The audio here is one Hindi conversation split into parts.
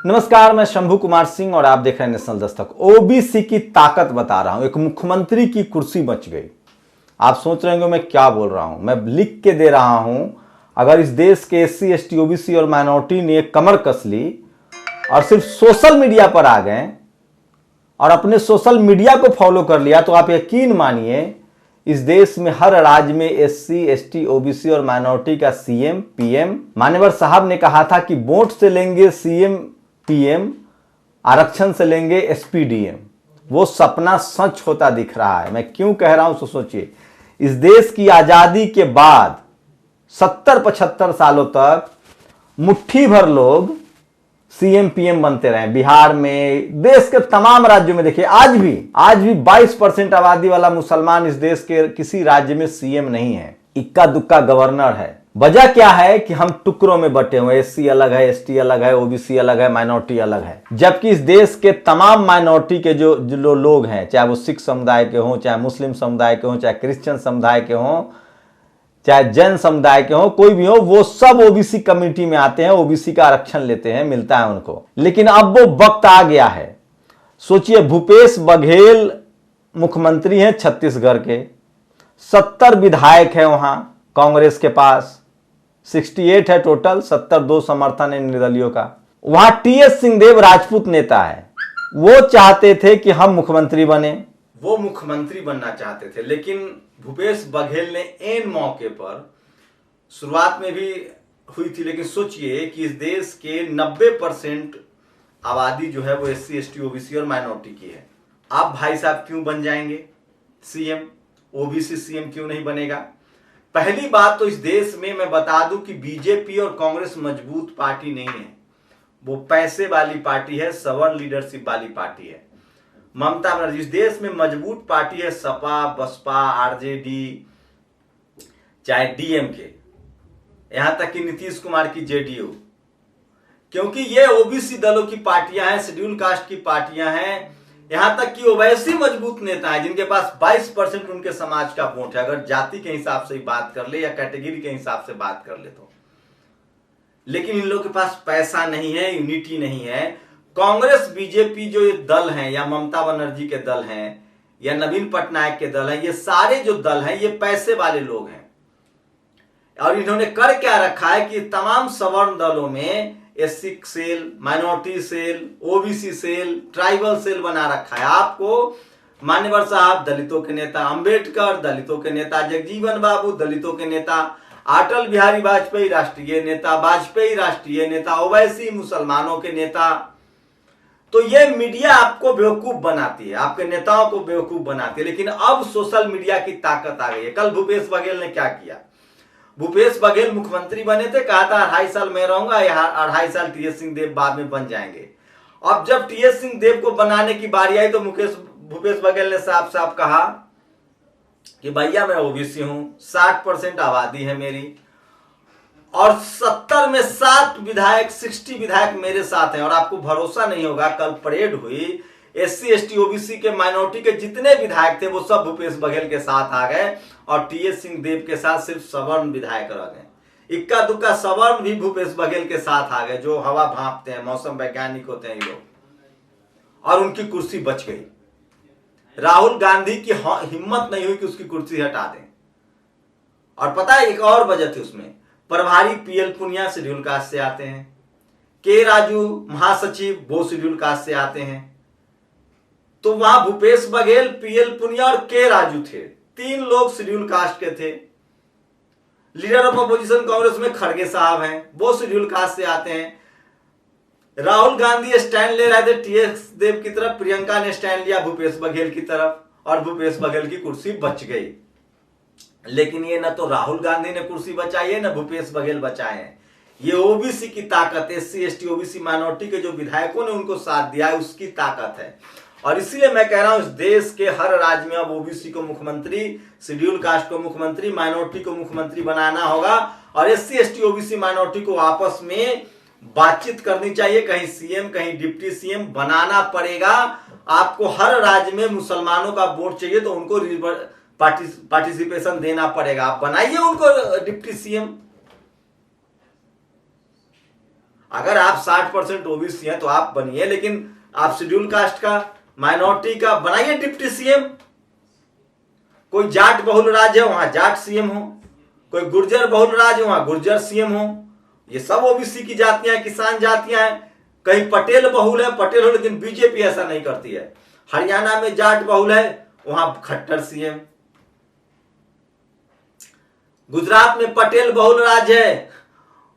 नमस्कार, मैं शंभू कुमार सिंह और आप देख रहे हैं नेशनल दस्तक। ओबीसी की ताकत बता रहा हूं। एक मुख्यमंत्री की कुर्सी बच गई। आप सोच रहे होंगे मैं क्या बोल रहा हूं। मैं लिख के दे रहा हूं। अगर इस देश के एससी, एसटी, ओबीसी और माइनॉरिटी ने कमर कस ली और सिर्फ सोशल मीडिया पर आ गए और अपने सोशल मीडिया को फॉलो कर लिया, तो आप यकीन मानिए इस देश में हर राज्य में एससी, एसटी, ओबीसी और माइनॉरिटी का सीएम, पीएम। मान्यवर साहब ने कहा था कि वोट से लेंगे सीएम, पीएम, आरक्षण से लेंगे एसपी, डीएम। वो सपना सच होता दिख रहा है। मैं क्यों कह रहा हूं तो सोचिए, इस देश की आजादी के बाद 70-75 सालों तक मुट्ठी भर लोग सीएम, पीएम बनते रहे। बिहार में, देश के तमाम राज्यों में देखिए, आज भी 22% आबादी वाला मुसलमान इस देश के किसी राज्य में सीएम नहीं है। इक्का दुक्का गवर्नर है। वजह क्या है कि हम टुकड़ों में बटे हुए, एससी अलग है, एसटी अलग है, ओबीसी अलग है, माइनॉरिटी अलग है। जबकि इस देश के तमाम माइनॉरिटी के जो लोग हैं, चाहे वो सिख समुदाय के हों, चाहे मुस्लिम समुदाय के हों, चाहे क्रिश्चियन समुदाय के हों, चाहे जैन समुदाय के हों, कोई भी हो, वो सब ओबीसी कम्युनिटी में आते हैं, ओबीसी का आरक्षण लेते हैं, मिलता है उनको। लेकिन अब वो वक्त आ गया है। सोचिए, भूपेश बघेल मुख्यमंत्री हैं छत्तीसगढ़ के, 70 विधायक हैं वहां कांग्रेस के पास, 68 है टोटल, 72 समर्थन है निर्दलियों का। वहां टीएस सिंहदेव राजपूत नेता है। वो चाहते थे कि हम मुख्यमंत्री बने, वो मुख्यमंत्री बनना चाहते थे। लेकिन भूपेश बघेल ने एन मौके पर, शुरुआत में भी हुई थी, लेकिन सोचिए कि इस देश के 90% आबादी जो है वो एससी, एसटी, ओबीसी और माइनॉरिटी की है। आप भाई साहब क्यों बन जाएंगे सीएम? ओबीसी सीएम क्यों नहीं बनेगा? पहली बात तो इस देश में मैं बता दूं कि बीजेपी और कांग्रेस मजबूत पार्टी नहीं है। वो पैसे वाली पार्टी है, सवर्ण लीडरशिप वाली पार्टी है। ममता बनर्जी, इस देश में मजबूत पार्टी है सपा, बसपा, आरजेडी, चाहे डीएमके, यहां तक कि नीतीश कुमार की जेडीयू। क्योंकि ये ओबीसी दलों की पार्टियां हैं, शेड्यूल कास्ट की पार्टियां हैं। यहां तक कि ओवैसी मजबूत नेता है जिनके पास 22% उनके समाज का वोट है, अगर जाति के हिसाब से बात कर ले या कैटेगरी के हिसाब से बात कर ले तो। लेकिन इन लोगों के पास पैसा नहीं है, यूनिटी नहीं है। कांग्रेस, बीजेपी जो ये दल हैं, या ममता बनर्जी के दल हैं, या नवीन पटनायक के दल हैं, ये सारे जो दल हैं ये पैसे वाले लोग हैं। और इन्होंने कर क्या रखा है कि तमाम सवर्ण दलों में SC cell, minority cell, OBC cell, tribal cell बना रखा है। आपको मान्यवर साहब दलितों के नेता, अंबेडकर दलितों के नेता, जगजीवन बाबू दलितों के नेता, अटल बिहारी वाजपेयी राष्ट्रीय नेता, वाजपेयी राष्ट्रीय नेता, ओवैसी मुसलमानों के नेता। तो ये मीडिया आपको बेवकूफ बनाती है, आपके नेताओं को बेवकूफ बनाती है। लेकिन अब सोशल मीडिया की ताकत आ गई है। कल भूपेश बघेल ने क्या किया? भूपेश बघेल मुख्यमंत्री बने थे, कहा था 2.5 साल मैं रहूंगा, यहाँ 2.5 साल टीएस सिंहदेव बाद में बन जाएंगे। अब जब टीएस सिंहदेव को बनाने की बारी आई तो भूपेश बघेल ने साफ साफ कहा कि भैया मैं ओबीसी हूं, 60% आबादी है मेरी, और 70 में 60 विधायक मेरे साथ हैं। और आपको भरोसा नहीं होगा, कल परेड हुई, एससी, एसटी, ओबीसी के, माइनॉरिटी के जितने विधायक थे वो सब भूपेश बघेल के साथ आ गए और टीएस सिंहदेव के साथ सिर्फ सवर्ण विधायक रह गए। इक्का दुक्का सवर्ण भी भूपेश बघेल के साथ आ गए, जो हवा भांपते हैं, मौसम वैज्ञानिक होते हैं ये लोग, और उनकी कुर्सी बच गई। राहुल गांधी की हिम्मत नहीं हुई कि उसकी कुर्सी हटा दें। और पता है एक और वजह थी उसमें, प्रभारी पीएल पुनिया शेड्यूल कास्ट से आते हैं, के राजू महासचिव वो शेड्यूल कास्ट से आते हैं। तो वहां भूपेश बघेल, पीएल पुनिया और के राजू थे, 3 लोग शेड्यूल कास्ट के थे। लीडर ऑफ अपोजिशन कांग्रेस में खड़गे साहब हैं, वो शेड्यूल कास्ट से आते हैं। राहुल गांधी स्टैंड ले रहे थे टीएस देव की तरफ, प्रियंका ने स्टैंड लिया भूपेश बघेल की तरफ, और भूपेश बघेल की कुर्सी बच गई। लेकिन ये न तो राहुल गांधी ने कुर्सी बचाई है, न भूपेश बघेल बचाए हैं। ये ओबीसी की ताकत, एससी, एसटी, ओबीसी, माइनॉरिटी के जो विधायकों ने उनको साथ दिया है, उसकी ताकत है। और इसीलिए मैं कह रहा हूं, इस देश के हर राज्य में अब ओबीसी को मुख्यमंत्री, शेड्यूल कास्ट को मुख्यमंत्री, माइनॉरिटी को मुख्यमंत्री बनाना होगा। और एससी, एसटी, ओबीसी, माइनॉरिटी को आपस में बातचीत करनी चाहिए। कहीं सीएम, कहीं डिप्टी सीएम बनाना पड़ेगा। आपको हर राज्य में मुसलमानों का वोट चाहिए तो उनको पार्टिसिपेशन देना पड़ेगा। आप बनाइए उनको डिप्टी सीएम। अगर आप 60% ओबीसी हैं तो आप बनिए, लेकिन आप शेड्यूल कास्ट का, माइनॉरिटी का बनाइए डिप्टी सीएम। कोई जाट बहुल राज्य है वहां जाट सीएम हो, कोई गुर्जर बहुल राज्य वहां गुर्जर सीएम हो। ये सब ओबीसी की जातियां, किसान जातियां हैं। कहीं पटेल बहुल है, पटेल हो, लेकिन बीजेपी ऐसा नहीं करती है। हरियाणा में जाट बहुल है, वहां खट्टर सीएम। गुजरात में पटेल बहुल राज्य है,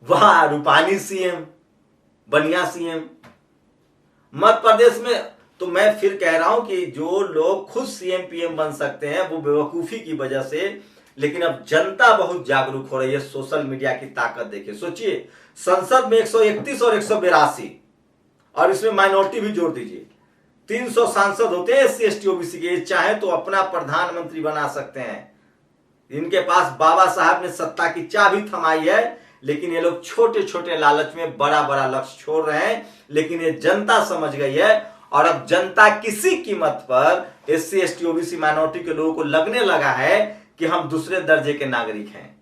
वहां रूपानी सीएम, बनिया सीएम। मध्य प्रदेश में तो मैं फिर कह रहा हूं कि जो लोग खुद सीएम पीएम बन सकते हैं वो बेवकूफी की वजह से, लेकिन अब जनता बहुत जागरूक हो रही है। सोशल मीडिया की ताकत देखिए, सोचिए संसद में 131 और 182 और इसमें माइनॉरिटी भी जोड़ दीजिए, 300 सांसद होते हैं एससी एसटी ओबीसी के। चाहे तो अपना प्रधानमंत्री बना सकते हैं। इनके पास बाबा साहब ने सत्ता की चाबी थमाई है, लेकिन ये लोग छोटे छोटे लालच में बड़ा बड़ा लक्ष्य छोड़ रहे हैं। लेकिन ये जनता समझ गई है, और अब जनता किसी कीमत पर एससी एसटी ओबीसी माइनॉरिटी के लोगों को लगने लगा है कि हम दूसरे दर्जे के नागरिक हैं।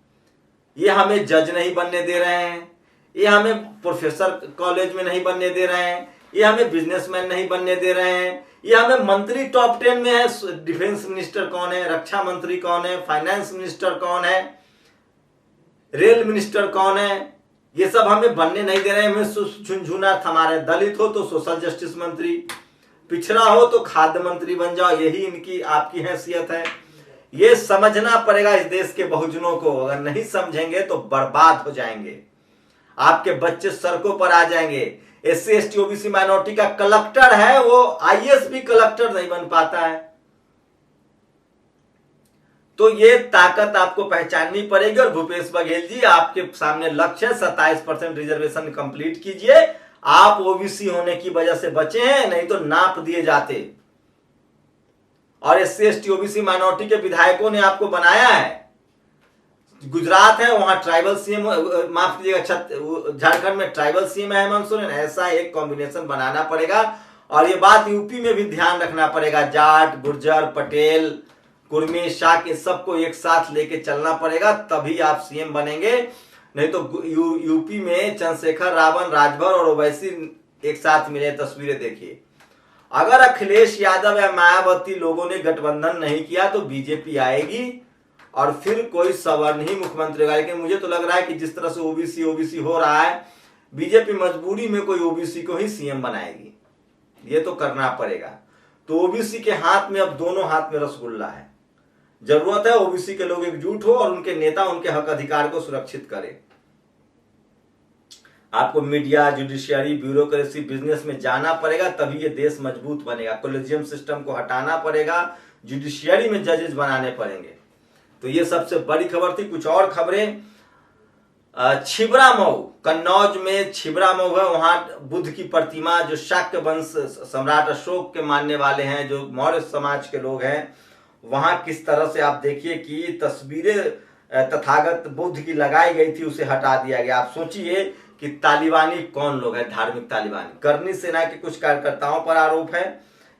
ये हमें जज नहीं बनने दे रहे हैं, ये हमें प्रोफेसर कॉलेज में नहीं बनने दे रहे हैं, ये हमें बिजनेसमैन नहीं बनने दे रहे हैं, ये हमें मंत्री टॉप 10 में है। डिफेंस मिनिस्टर कौन है, रक्षा मंत्री कौन है, फाइनेंस मिनिस्टर कौन है, रेल मिनिस्टर कौन है, ये सब हमें बनने नहीं दे रहे हैं। हमें झुनझुना थमा रहे। दलित हो तो सोशल जस्टिस मंत्री, पिछड़ा हो तो खाद्य मंत्री बन जाओ, यही इनकी आपकी हैसियत है। ये समझना पड़ेगा इस देश के बहुजनों को। अगर नहीं समझेंगे तो बर्बाद हो जाएंगे, आपके बच्चे सड़कों पर आ जाएंगे। एससी एसटी ओबीसी माइनॉरिटी का कलेक्टर है, वो आईएएस भी कलेक्टर नहीं बन पाता है। तो ये ताकत आपको पहचाननी पड़ेगी। और भूपेश बघेल जी, आपके सामने लक्ष्य है 27% रिजर्वेशन कंप्लीट कीजिए। आप ओबीसी होने की वजह से बचे हैं, नहीं तो नाप दिए जाते। और एससी एसटी ओबीसी माइनॉरिटी के विधायकों ने आपको बनाया है। गुजरात है, वहां ट्राइबल सीएम, माफ कीजिएगा, झारखंड में ट्राइबल सीएम है हेमंत सोरेन। ऐसा एक कॉम्बिनेशन बनाना पड़ेगा। और ये बात यूपी में भी ध्यान रखना पड़ेगा। जाट, गुर्जर, पटेल, कुर्मी, शाक, इस सबको एक साथ लेके चलना पड़ेगा, तभी आप सीएम बनेंगे। नहीं तो यूपी में चंद्रशेखर, रावण, राजभर और ओवैसी एक साथ मिले तस्वीरें देखिए। अगर अखिलेश यादव या मायावती लोगों ने गठबंधन नहीं किया तो बीजेपी आएगी और फिर कोई सवर्ण ही मुख्यमंत्री होगा। लेकिन मुझे तो लग रहा है कि जिस तरह से ओबीसी ओबीसी हो रहा है, बीजेपी मजबूरी में कोई ओबीसी को ही सीएम बनाएगी। ये तो करना पड़ेगा। तो ओबीसी के हाथ में अब दोनों हाथ में रसगुल्ला है। जरूरत है ओबीसी के लोग एकजुट हो और उनके नेता उनके हक अधिकार को सुरक्षित करें। आपको मीडिया, जुडिशियरी, ब्यूरोक्रेसी, बिजनेस में जाना पड़ेगा, तभी ये देश मजबूत बनेगा। कॉलेजियम सिस्टम को हटाना पड़ेगा, जुडिशियरी में जजेस बनाने पड़ेंगे। तो ये सबसे बड़ी खबर थी। कुछ और खबरें, छिबरा मऊ, कन्नौज में छिबरा मऊ है, वहां बुद्ध की प्रतिमा, जो शाक्य वंश सम्राट अशोक के मानने वाले हैं, जो मौर्य समाज के लोग हैं, वहां किस तरह से आप देखिए कि तस्वीरें तथागत बुद्ध की लगाई गई थी, उसे हटा दिया गया। आप सोचिए कि तालिबानी कौन लोग हैं, धार्मिक तालिबानी। करनी सेना के कुछ कार्यकर्ताओं पर आरोप है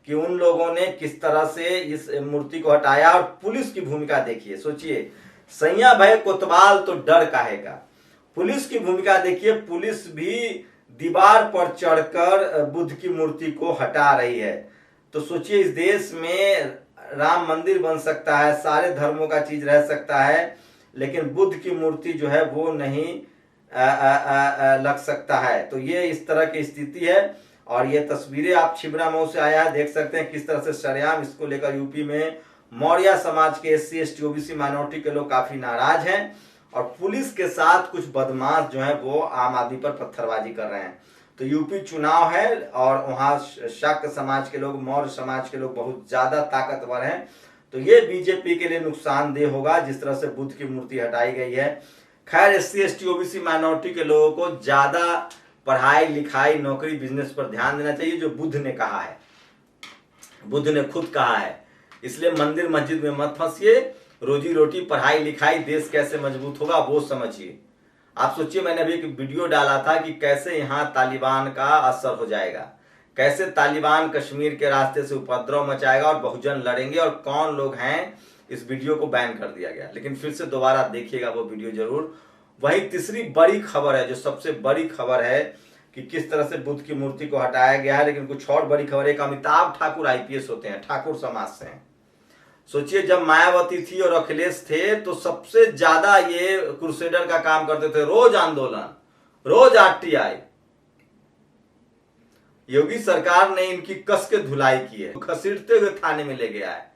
कि उन लोगों ने किस तरह से इस मूर्ति को हटाया। और पुलिस की भूमिका देखिए, सोचिए, सैया भय कोतवाल तो डर काहेगा। पुलिस की भूमिका देखिए, पुलिस भी दीवार पर चढ़कर बुद्ध की मूर्ति को हटा रही है। तो सोचिए, इस देश में राम मंदिर बन सकता है, सारे धर्मों का चीज रह सकता है, लेकिन बुद्ध की मूर्ति जो है वो नहीं लग सकता है। तो ये इस तरह की स्थिति है। और ये तस्वीरें आप छिबरा मऊ से आया है, देख सकते हैं किस तरह से सरेआम इसको लेकर यूपी में मौर्य समाज के एससी एसटी ओबीसी माइनॉरिटी के लोग काफी नाराज हैं। और पुलिस के साथ कुछ बदमाश जो है वो आम आदमी पर पत्थरबाजी कर रहे हैं। तो यूपी चुनाव है और वहां शाक्य समाज के लोग, मौर्य समाज के लोग बहुत ज्यादा ताकतवर हैं। तो ये बीजेपी के लिए नुकसानदेह होगा, जिस तरह से बुद्ध की मूर्ति हटाई गई है। खैर, एससी एसटी ओबीसी माइनॉरिटी के लोगों को ज्यादा पढ़ाई लिखाई, नौकरी, बिजनेस पर ध्यान देना चाहिए, जो बुद्ध ने कहा है, बुद्ध ने खुद कहा है। इसलिए मंदिर मस्जिद में मत फंसिए, रोजी रोटी, पढ़ाई लिखाई, देश कैसे मजबूत होगा वो समझिए। आप सोचिए, मैंने अभी एक वीडियो डाला था कि कैसे यहाँ तालिबान का असर हो जाएगा, कैसे तालिबान कश्मीर के रास्ते से उपद्रव मचाएगा और बहुजन लड़ेंगे और कौन लोग हैं। इस वीडियो को बैन कर दिया गया, लेकिन फिर से दोबारा देखिएगा वो वीडियो जरूर। वही तीसरी बड़ी खबर है, जो सबसे बड़ी खबर है कि किस तरह से बुद्ध की मूर्ति को हटाया गया है। लेकिन कुछ और बड़ी खबर, एक अमिताभ ठाकुर आईपीएस होते हैं, ठाकुर समाज से हैं। सोचिए, जब मायावती थी और अखिलेश थे तो सबसे ज्यादा ये क्रूसेडर का काम करते थे, रोज आंदोलन, रोज आरटीआई। योगी सरकार ने इनकी कस के धुलाई की है, घसीटते हुए थाने में ले गया है।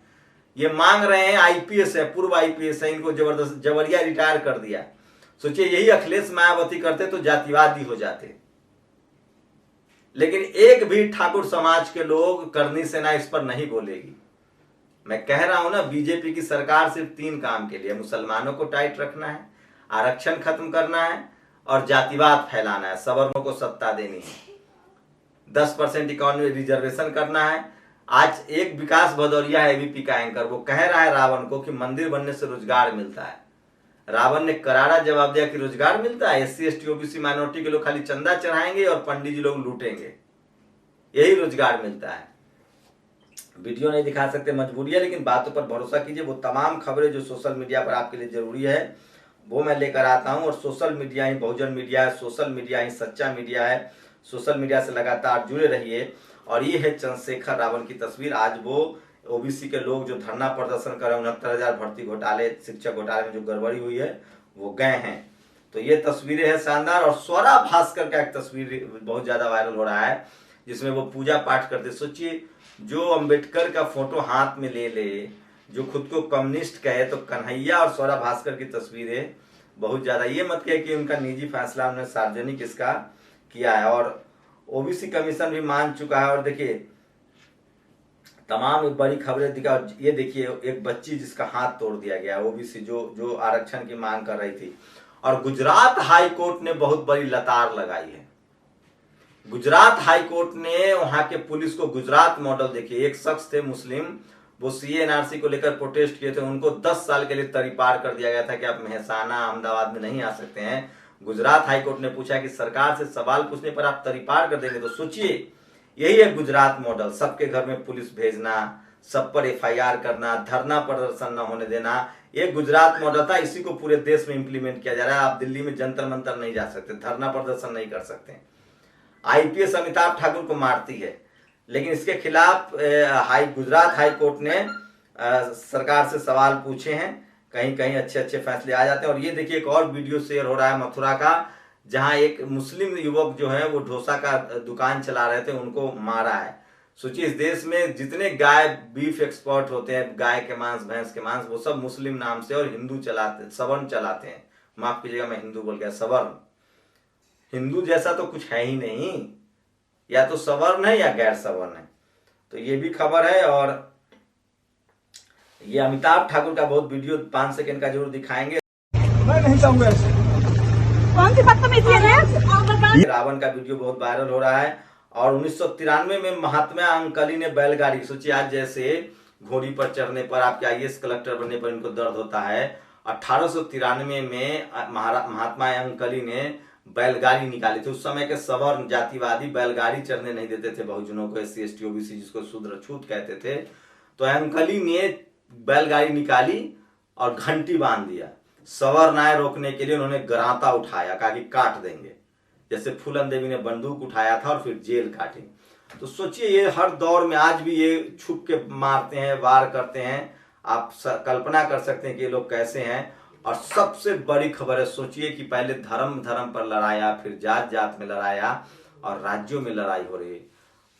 ये मांग रहे हैं, आईपीएस है, पूर्व आईपीएस है, इनको जबरदस्त जबरिया रिटायर कर दिया। सोचिए, यही अखिलेश मायावती करते तो जातिवादी हो जाते। लेकिन एक भी ठाकुर समाज के लोग, करनी सेना इस पर नहीं बोलेगी। मैं कह रहा हूं ना, बीजेपी की सरकार सिर्फ 3 काम के लिए, मुसलमानों को टाइट रखना है, आरक्षण खत्म करना है और जातिवाद फैलाना है, सवर्णों को सत्ता देनी है, 10% इकोनॉमी रिजर्वेशन करना है। आज एक विकास भदौरिया है एबीपी का एंकर, वो कह रहा है रावण को कि मंदिर बनने से रोजगार मिलता है। रावण ने करारा जवाब दिया कि रोजगार मिलता है, एससी एसटी ओबीसी माइनॉरिटी के लोग खाली चंदा चढ़ाएंगे और पंडित जी लोग लूटेंगे, यही रोजगार मिलता है। वीडियो नहीं दिखा सकते, मजबूरी है, लेकिन बातों पर भरोसा कीजिए। वो तमाम खबरें जो सोशल मीडिया पर आपके लिए जरूरी है वो मैं लेकर आता हूं। और सोशल मीडिया ही बहुजन मीडिया है, सोशल मीडिया ही सच्चा मीडिया है। सोशल मीडिया से लगातार जुड़े रहिए। और ये है चंद्रशेखर रावण की तस्वीर। आज वो ओबीसी के लोग जो धरना प्रदर्शन कर रहे हैं, 69,000 भर्ती घोटाले, शिक्षक घोटाले में जो गड़बड़ी हुई है, वो गए हैं। तो ये तस्वीरें हैं शानदार। और स्वरा भास्कर का एक तस्वीर बहुत ज्यादा वायरल हो रहा है, जिसमें वो पूजा पाठ करते। सोचिए, जो अंबेडकर का फोटो हाथ में ले ले, जो खुद को कम्युनिस्ट कहे, तो कन्हैया और स्वरा भास्कर की तस्वीरें बहुत ज्यादा। ये मत कहे कि उनका निजी फैसला उन्होंने सार्वजनिक इसका किया है। और ओबीसी कमीशन भी मान चुका है। और देखिए, तमाम बड़ी खबरें दिखा। ये देखिए, एक बच्ची जिसका हाथ तोड़ दिया गया, ओबीसी जो आरक्षण की मांग कर रही थी। और गुजरात हाई कोर्ट ने बहुत बड़ी लतार लगाई है। गुजरात हाई कोर्ट ने वहां के पुलिस को गुजरात मॉडल, देखिए, एक शख्स थे मुस्लिम, वो सीए एनआरसी को लेकर प्रोटेस्ट किए थे, उनको 10 साल के लिए तरीपार कर दिया गया था कि आप मेहसाना अहमदाबाद में नहीं आ सकते हैं। गुजरात हाई कोर्ट ने पूछा कि सरकार से सवाल पूछने पर आप तरीपार कर देंगे। तो सोचिए, यही है गुजरात मॉडल, सबके घर में पुलिस भेजना, सब पर एफआईआर करना, धरना प्रदर्शन न होने देना। ये गुजरात मॉडल था, इसी को पूरे देश में इंप्लीमेंट किया जा रहा है। आप दिल्ली में जंतर मंतर नहीं जा सकते, धरना प्रदर्शन नहीं कर सकते। आईपीएस अमिताभ ठाकुर को मारती है, लेकिन इसके खिलाफ गुजरात हाई कोर्ट ने सरकार से सवाल पूछे हैं। कहीं कहीं अच्छे अच्छे फैसले आ जाते हैं। और ये देखिए, एक और वीडियो शेयर हो रहा है मथुरा का, जहां एक मुस्लिम युवक जो है वो डोसा का दुकान चला रहे थे, उनको मारा है। सोचिए, इस देश में जितने गाय बीफ एक्सपर्ट होते हैं, गाय के मांस, भैंस के मांस, वो सब मुस्लिम नाम से और हिंदू चलाते, सवर्ण चलाते हैं। माफ कीजिएगा, मैं हिंदू बोल गया, सवर्ण। हिंदू जैसा तो कुछ है ही नहीं, या तो सवर्ण है या गैर सवर्ण है। तो ये भी खबर है। और ये अमिताभ ठाकुर का बहुत वीडियो 5 सेकंड का जरूर दिखाएंगे। मैं नहीं चाहूंगा ऐसे। कौन सी बदतमीजी है? रावण का वीडियो बहुत वायरल हो रहा है। और 1993 में महात्मा अंकली ने बैलगाड़ी, सोचिए, आज जैसे घोड़ी पर चढ़ने पर, आपके आईएएस कलेक्टर बनने पर इनको दर्द होता है, 1893 में महात्मा अंकली ने बैलगाड़ी निकाली थी। उस समय के सवर्ण जातिवादी बैलगाड़ी चढ़ने नहीं देते थे बहुजनों को, एससी एसटी ओबीसी, जिसको शूद्र छूत कहते थे। तो अंकली ने बैलगाड़ी निकाली और घंटी बांध दिया। सवर्ण आए रोकने के लिए, उन्होंने गराता उठाया, कहा कि काट देंगे, जैसे फूलन देवी ने बंदूक उठाया था और फिर जेल काटी। तो सोचिए, ये हर दौर में आज भी ये छुप के मारते हैं, वार करते हैं। आप कल्पना कर सकते हैं कि ये लोग कैसे हैं। और सबसे बड़ी खबर है, सोचिए कि पहले धर्म धर्म पर लड़ाया, फिर जात जात में लड़ाया, और राज्यों में लड़ाई हो रही है।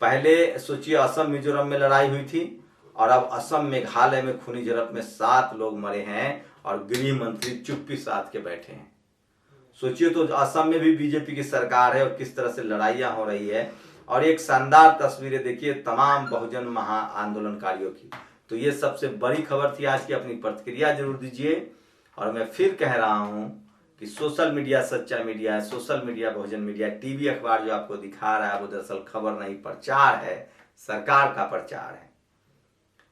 पहले सोचिए, असम मिजोरम में लड़ाई हुई थी, और अब असम मेघालय में खूनी झड़प में 7 लोग मरे हैं, और गृह मंत्री चुप्पी साध के बैठे हैं। सोचिए, तो असम में भी बीजेपी की सरकार है और किस तरह से लड़ाइयां हो रही है। और एक शानदार तस्वीरें देखिए तमाम बहुजन महा आंदोलनकारियों की। तो ये सबसे बड़ी खबर थी आज की। अपनी प्रतिक्रिया जरूर दीजिए। और मैं फिर कह रहा हूं कि सोशल मीडिया सच्चा मीडिया है, सोशल मीडिया बहुजन मीडिया। टीवी अखबार जो आपको दिखा रहा है वो दरअसल खबर नहीं, प्रचार है, सरकार का प्रचार है।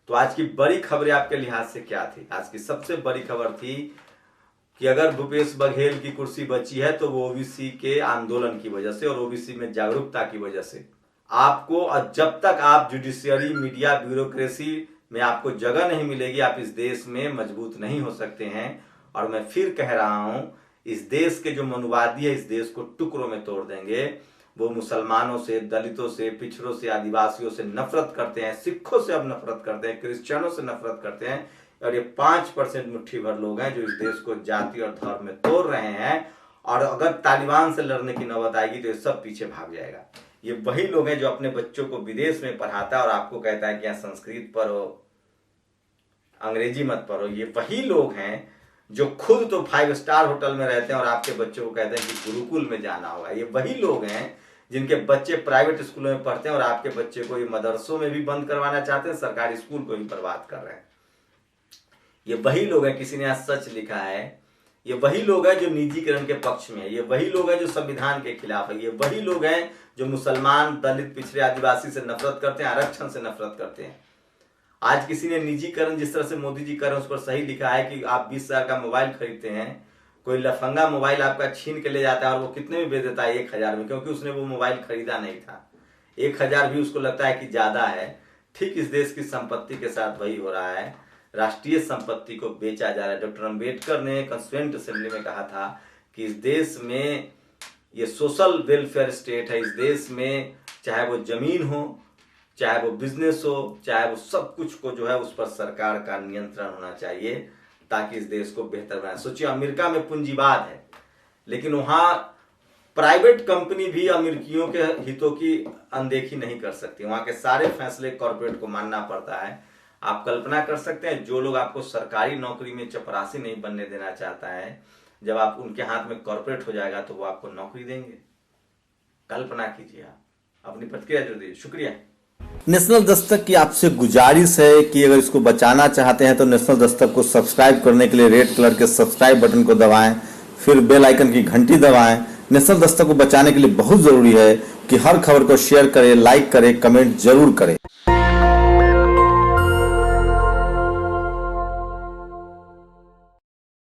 तो आज की बड़ी खबरें आपके लिहाज से क्या थी? आज की सबसे बड़ी खबर थी कि अगर भूपेश बघेल की कुर्सी बची है तो वो ओबीसी के आंदोलन की वजह से और ओबीसी में जागरूकता की वजह से। आपको, जब तक आप जुडिशियरी, मीडिया, ब्यूरोक्रेसी में आपको जगह नहीं मिलेगी, आप इस देश में मजबूत नहीं हो सकते हैं। और मैं फिर कह रहा हूं, इस देश के जो मनुवादी है, इस देश को टुकड़ों में तोड़ देंगे। वो मुसलमानों से, दलितों से, पिछड़ों से, आदिवासियों से नफरत करते हैं, सिखों से अब नफरत करते हैं, क्रिश्चियनों से नफरत करते हैं। और ये 5% मुट्ठी भर लोग हैं जो इस देश को जाति और धर्म में तोड़ रहे हैं। और अगर तालिबान से लड़ने की नौबत आएगी तो ये सब पीछे भाग जाएगा। ये वही लोग हैं जो अपने बच्चों को विदेश में पढ़ाता है और आपको कहता है कि यहाँ संस्कृत पढ़ो, अंग्रेजी मत पढ़ो। ये वही लोग हैं जो खुद तो 5 स्टार होटल में रहते हैं और आपके बच्चों को कहते हैं कि गुरुकुल में जाना होगा। ये वही लोग हैं जिनके बच्चे प्राइवेट स्कूलों में पढ़ते हैं और आपके बच्चे को ये मदरसों में भी बंद करवाना चाहते हैं, सरकारी स्कूल को भी बर्बाद कर रहे हैं। ये वही लोग हैं, किसी ने आज सच लिखा है, ये वही लोग हैं जो निजीकरण के पक्ष में है, ये वही लोग हैं जो संविधान के खिलाफ है, ये वही लोग हैं जो मुसलमान, दलित, पिछड़े, आदिवासी से नफरत करते हैं, आरक्षण से नफरत करते हैं। आज किसी ने निजीकरण जिस तरह से मोदी जी कर रहे हैं उस पर सही लिखा है कि आप 20,000 का मोबाइल खरीदते हैं, कोई लफंगा मोबाइल आपका छीन के ले जाता है और वो कितने में बेच देता है? 1,000 में, क्योंकि उसने वो मोबाइल खरीदा नहीं था। 1,000 भी उसको लगता है कि ज्यादा है। ठीक इस देश की संपत्ति के साथ वही हो रहा है, राष्ट्रीय संपत्ति को बेचा जा रहा है। डॉक्टर अम्बेडकर ने कॉन्स्टिट्यूएंट असेंबली में कहा था कि इस देश में ये सोशल वेलफेयर स्टेट है। इस देश में चाहे वो जमीन हो, चाहे वो बिजनेस हो, चाहे वो सब कुछ को जो है उस पर सरकार का नियंत्रण होना चाहिए ताकि इस देश को बेहतर बनाए। सोचिए, अमेरिका में पूंजीवाद है लेकिन वहां प्राइवेट कंपनी भी अमेरिकियों के हितों की अनदेखी नहीं कर सकती। वहां के सारे फैसले कॉर्पोरेट को मानना पड़ता है। आप कल्पना कर सकते हैं, जो लोग आपको सरकारी नौकरी में चपरासी नहीं बनने देना चाहता है, जब आप उनके हाथ में कॉर्पोरेट हो जाएगा तो वो आपको नौकरी देंगे। कल्पना कीजिए। आप अपनी प्रतिक्रिया जरूर दीजिए। शुक्रिया। नेशनल दस्तक की आपसे गुजारिश है कि अगर इसको बचाना चाहते हैं तो नेशनल दस्तक को सब्सक्राइब करने के लिए रेड कलर के सब्सक्राइब बटन को दबाएं, फिर बेल आइकन की घंटी दबाएं। नेशनल दस्तक को बचाने के लिए बहुत जरूरी है कि हर खबर को शेयर करें, लाइक करें, कमेंट जरूर करें।